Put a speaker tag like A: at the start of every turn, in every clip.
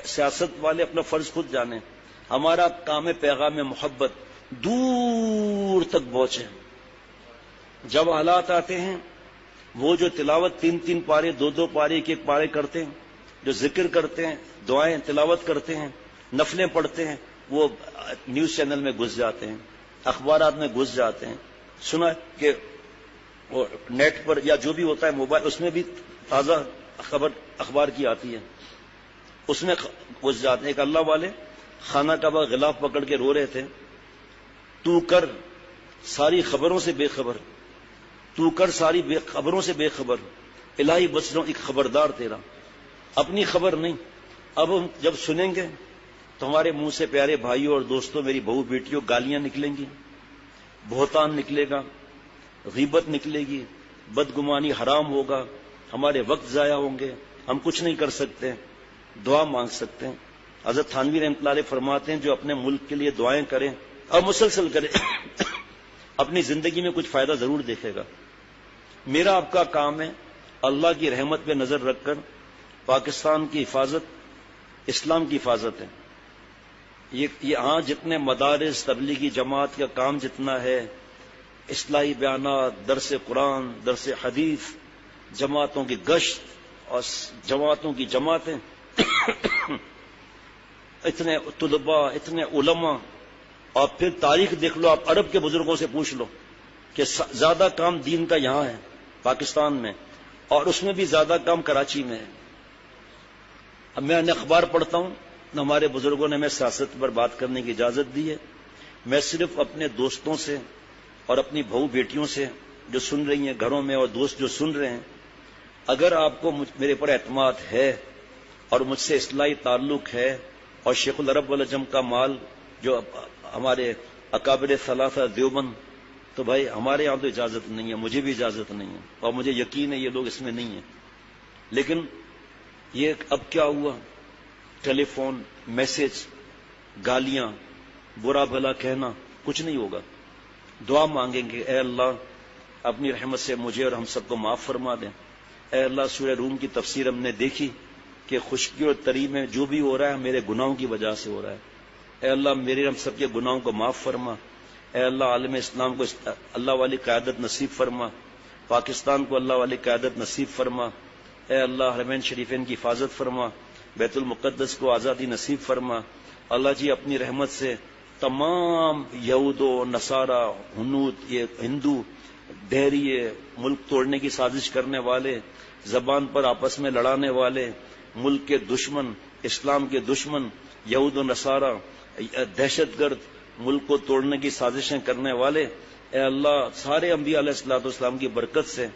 A: سیاست والے اپنا فرض خود جانیں. ہمارا کام پیغام محبت دور تک پہنچے. جب حالات آتے ہیں وہ جو تلاوت 3 پارے 2 پارے 1 پارے کرتے ہیں، جو ذکر کرتے ہیں، دعائیں تلاوت کرتے ہیں، نفلیں پڑھتے ہیں، وہ نیوز چینل میں گھس جاتے ہیں، اخبارات میں گھس جاتے ہیں. سنا کہ وہ نیٹ پر یا جو بھی ہوتا ہے موبائل، اس میں بھی تازہ خبر اخبار کی آتی ہے، اس میں گھس جاتے ہیں. ایک اللہ والے خانہ کعبہ غلاف پکڑ کے رو رہے تھے، تو کر ساری خبروں سے بے خبر، تو کر ساری خبروں سے بے خبر، الہی بس رہا ہوں ایک خبردار تیرا، اپنی خبر نہیں. اب ہم جب سنیں گے تو ہمارے منہ سے پیارے بھائیوں اور دوستوں، میری بہو بیٹیوں، گالیاں نکلیں گی، بہتان نکلے گا، غیبت نکلے گی، بدگمانی حرام ہوگا، ہمارے وقت ضائع ہوں گے. ہم کچھ نہیں کر سکتے، دعا مانگ سکتے ہیں. حضرت تھانوی رحمۃ اللہ علیہ فرماتے ہیں جو اپنے ملک کے لیے دعائیں کرے اور مسلسل کرے اپنی زندگی میں کچھ فائدہ ضرور دیکھے گا. میرا آپ کا کام ہے اللہ کی رحمت پہ نظر رکھ کر پاکستان کی حفاظت، اسلام کی حفاظت ہے. یہاں جتنے مدارس، تبلیغی جماعت کا کام جتنا ہے، اصلاحی بیانات، درس قرآن، درس حدیث، جماعتوں کی گشت اور جماعتوں کی جماعتیں اتنے طلباء، اتنے علماء. اور پھر تاریخ دیکھ لو، آپ عرب کے بزرگوں سے پوچھ لو کہ زیادہ کام دین کا یہاں ہے پاکستان میں، اور اس میں بھی زیادہ کام کراچی میں ہے. اب میں اخبار پڑھتا ہوں، ہمارے بزرگوں نے ہمیں سیاست پر بات کرنے کی اجازت دی ہے. میں صرف اپنے دوستوں سے اور اپنی بہو بیٹیوں سے جو سن رہی ہیں گھروں میں، اور دوست جو سن رہے ہیں، اگر آپ کو میرے پر اعتماد ہے اور مجھ سے اصلاحی تعلق ہے، اور شیخ العرب والعجم کا مال جو ہمارے اکابر ثلاثہ دیوبند، تو بھائی ہمارے یہاں تو اجازت نہیں ہے، مجھے بھی اجازت نہیں ہے، اور مجھے یقین ہے یہ لوگ اس میں نہیں ہیں. لیکن یہ اب کیا ہوا، ٹیلی فون، میسج، گالیاں، برا بھلا کہنا، کچھ نہیں ہوگا. دعا مانگیں گے، اے اللہ اپنی رحمت سے مجھے اور ہم سب کو معاف فرما دیں. اے اللہ سورہ روم کی تفسیر ہم نے دیکھی کہ خشکی اور تری میں جو بھی ہو رہا ہے میرے گناہوں کی وجہ سے ہو رہا ہے. اے اللہ میرے ہم سب کے گناہوں کو معاف فرما. اے اللہ عالم اسلام کو اللہ والی قیادت نصیب فرما، پاکستان کو اللہ والی قیادت نصیب فرما. اے اللہ حرمین شریفین کی حفاظت فرما، بیت المقدس کو آزادی نصیب فرما. اللہ جی اپنی رحمت سے تمام یہود و نصارہ، ہنود، یہ ہندو، دہریے، ملک توڑنے کی سازش کرنے والے، زبان پر آپس میں لڑانے والے، ملک کے دشمن، اسلام کے دشمن، یہود و نصارہ، دہشت گرد، ملک کو توڑنے کی سازشیں کرنے والے، اے اللہ سارے انبیاء علیہ الصلوۃ والسلام کی برکت سے،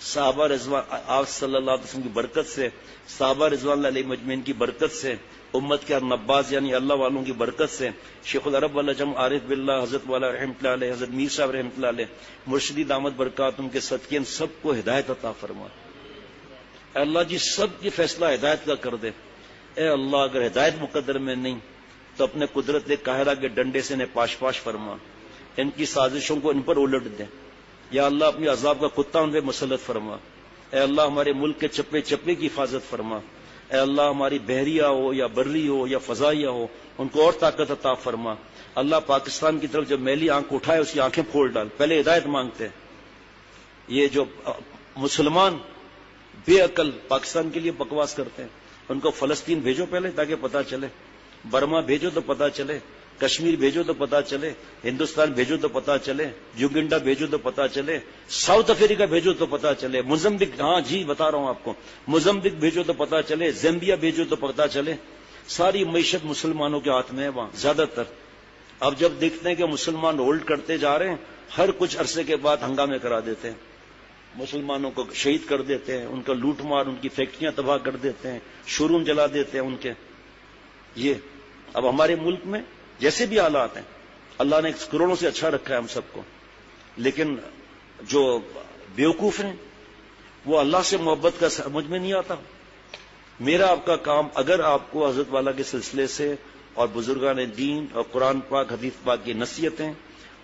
A: صحابہ رضوان آپ صلی اللہ علیہ وسلم کی برکت سے، صحابہ رضوان اللہ علیہ مجمعین کی برکت سے، امت کے نباز یعنی اللہ والوں کی برکت سے، شیخ العرب والعجم عارف باللہ حضرت والا رحمۃ اللہ علیہ، حضرت میر صاحب رحمۃ اللہ علیہ، مرشدی دامت برکاتہم کے صدقے ان سب کو ہدایت عطا فرما. اے اللہ جی سب کی فیصلہ ہدایت کا کر دے. اے اللہ اگر ہدایت مقدر میں نہیں تو اپنے قدرت قاہرہ کے ڈنڈے سے انہیں پاش پاش فرما، ان کی سازشوں کو ان پر الٹ دے. یا اللہ اپنی عذاب کا کتا ان پہ مسلط فرما. اے اللہ ہمارے ملک کے چپے چپے کی حفاظت فرما. اے اللہ ہماری بحریہ ہو یا بری ہو یا فضائیہ ہو ان کو اور طاقت عطا فرما. اللہ پاکستان کی طرف جب میلی آنکھ اٹھائے اس کی آنکھیں پھوڑ ڈال. پہلے ہدایت مانگتے ہیں. یہ جو مسلمان بے عقل پاکستان کے لیے بکواس کرتے ہیں، ان کو فلسطین بھیجو پہلے تاکہ پتہ چلے، برما بھیجو تو پتہ چلے، کشمیر بھیجو تو پتہ چلے، ہندوستان بھیجو تو پتہ چلے، یوگنڈا بھیجو تو پتہ چلے، ساؤتھ افریقہ بھیجو تو پتہ چلے، موزمبک، ہاں جی بتا رہا ہوں آپ کو، موزمبک بھیجو تو پتہ چلے، زیمبیا بھیجو تو پتہ چلے. ساری معیشت مسلمانوں کے ہاتھ میں ہے وہاں زیادہ تر. اب جب دیکھتے ہیں کہ مسلمان ہولڈ کرتے جا رہے ہیں، ہر کچھ عرصے کے بعد ہنگامے کرا دیتے ہیں، مسلمانوں کو شہید کر دیتے ہیں، ان کا لوٹ مار، ان کی فیکٹریاں تباہ کر دیتے ہیں، شو روم جلا دیتے ہیں ان کے. یہ اب ہمارے ملک میں جیسے بھی حالات ہیں، اللہ نے کروڑوں سے اچھا رکھا ہے ہم سب کو، لیکن جو بیوقوف ہیں وہ اللہ سے محبت کا سمجھ میں نہیں آتا. میرا آپ کا کام، اگر آپ کو حضرت والا کے سلسلے سے اور بزرگان دین اور قرآن پاک حدیث پاک کی نصیحتیں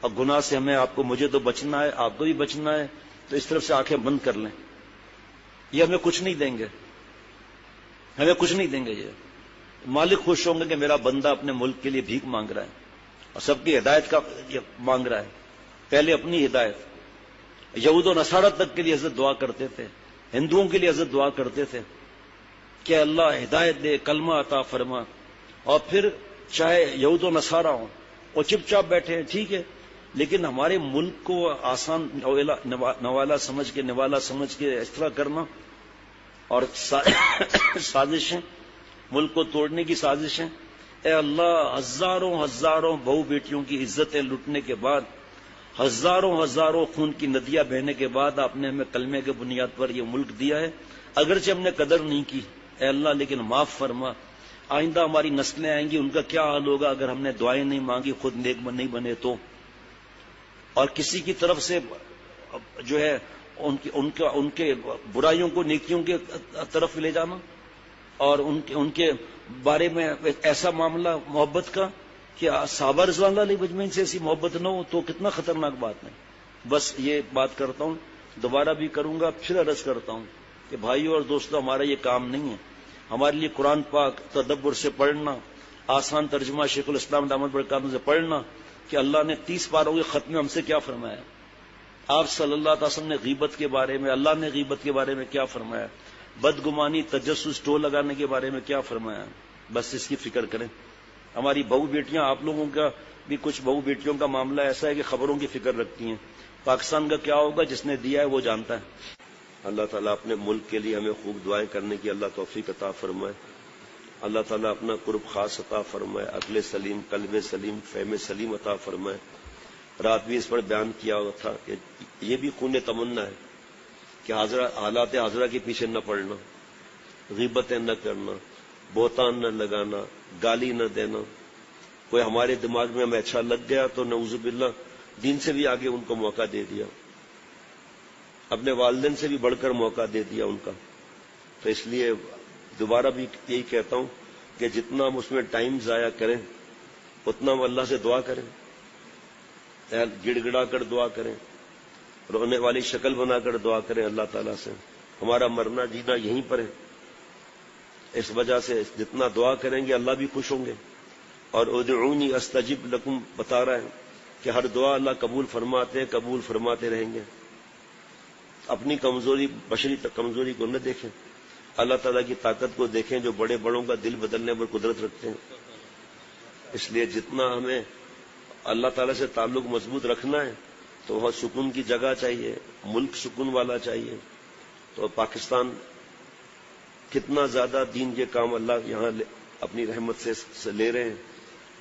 A: اور گناہ سے مجھے تو بچنا ہے، آپ کو بھی بچنا ہے، تو اس طرف سے آنکھیں بند کر لیں. یہ ہمیں کچھ نہیں دیں گے، ہمیں کچھ نہیں دیں گے. مالک خوش ہوں گے کہ میرا بندہ اپنے ملک کے لیے بھیک مانگ رہا ہے اور سب کی ہدایت کا مانگ رہا ہے. پہلے اپنی ہدایت. یہود و نصارہ تک کے لیے حضرت دعا کرتے تھے, ہندوؤں کے لیے حضرت دعا کرتے تھے کہ اللہ ہدایت دے, کلمہ عطا فرما. اور پھر چاہے یہود و نصارہ ہوں وہ چپ چاپ بیٹھے ہیں, ٹھیک ہے, لیکن ہمارے ملک کو آسان نوالا سمجھ کے اس طرح کرنا اور سازشیں, ملک کو توڑنے کی سازشیں. اے اللہ, ہزاروں بہو بیٹیوں کی عزتیں لٹنے کے بعد, ہزاروں خون کی ندیاں بہنے کے بعد آپ نے ہمیں کلمے کے بنیاد پر یہ ملک دیا ہے. اگرچہ ہم نے قدر نہیں کی اے اللہ, لیکن معاف فرما. آئندہ ہماری نسلیں آئیں گی, ان کا کیا حال ہوگا اگر ہم نے دعائیں نہیں مانگی, خود نیک نہیں بنے تو. اور کسی کی طرف سے جو ہے ان کے برائیوں کو نیکیوں کے طرف لے جانا اور ان کے بارے میں ایسا معاملہ محبت کا کہ صحابہ رضوان اللہ علیہ مجمعین سے ایسی محبت نہ ہو تو کتنا خطرناک بات ہے. بس یہ بات کرتا ہوں, دوبارہ بھی کروں گا, پھر عرض کرتا ہوں کہ بھائیوں اور دوستوں, ہمارا یہ کام نہیں ہے. ہمارے لیے قرآن پاک تدبر سے پڑھنا, آسان ترجمہ شیخ الاسلام دامت برکاتہ سے پڑھنا کہ اللہ نے 30 پاروں کے ختم میں ہم سے کیا فرمایا, آپ صلی اللہ علیہ وسلم نے غیبت کے بارے میں, اللہ نے غیبت کے بارے میں کیا فرمایا, بدگمانی تجسس ٹول لگانے کے بارے میں کیا فرمایا. بس اس کی فکر کریں. ہماری بہو بیٹیاں, آپ لوگوں کا بھی کچھ بہو بیٹیوں کا معاملہ ایسا ہے کہ خبروں کی فکر رکھتی ہیں. پاکستان کا کیا ہوگا جس نے دیا ہے وہ جانتا ہے. اللہ تعالیٰ اپنے ملک کے لیے ہمیں خوب دعائیں کرنے کی اللہ توفیق عطا فرمائے. اللہ تعالیٰ اپنا قرب خاص عطا فرمائے, عقل سلیم, قلب سلیم, فہم سلیم عطا فرمائے. رات بھی اس پر بیان کیا ہوا تھا کہ یہ بھی خون تمنا ہے کہ حالات حاضرہ کے پیچھے نہ پڑنا, غیبتیں نہ کرنا, بہتان نہ لگانا, گالی نہ دینا. کوئی ہمارے دماغ میں ہمیں اچھا لگ گیا تو نعوذ باللہ دین سے بھی آگے ان کو موقع دے دیا, اپنے والدین سے بھی بڑھ کر موقع دے دیا ان کا. تو اس لیے دوبارہ بھی یہی کہتا ہوں کہ جتنا ہم اس میں ٹائم ضائع کریں اتنا ہم اللہ سے دعا کریں, گڑ گڑا کر دعا کریں, رونے والی شکل بنا کر دعا کریں اللہ تعالیٰ سے. ہمارا مرنا جینا یہیں پر ہے. اس وجہ سے جتنا دعا کریں گے اللہ بھی خوش ہوں گے. اور ادعونی استجب لکم بتا رہا ہے کہ ہر دعا اللہ قبول فرماتے ہیں, قبول فرماتے رہیں گے. اپنی کمزوری, بشری کمزوری کو نہ دیکھیں, اللہ تعالیٰ کی طاقت کو دیکھیں جو بڑے بڑوں کا دل بدلنے پر قدرت رکھتے ہیں. اس لیے جتنا ہمیں اللہ تعالیٰ سے تعلق مضبوط رکھنا ہے تو وہاں سکون کی جگہ چاہیے, ملک سکون والا چاہیے. تو پاکستان کتنا زیادہ دین کے کام اللہ یہاں اپنی رحمت سے لے رہے ہیں,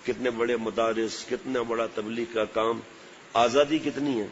A: کتنے بڑے مدارس, کتنا بڑا تبلیغ کا کام, آزادی کتنی ہے.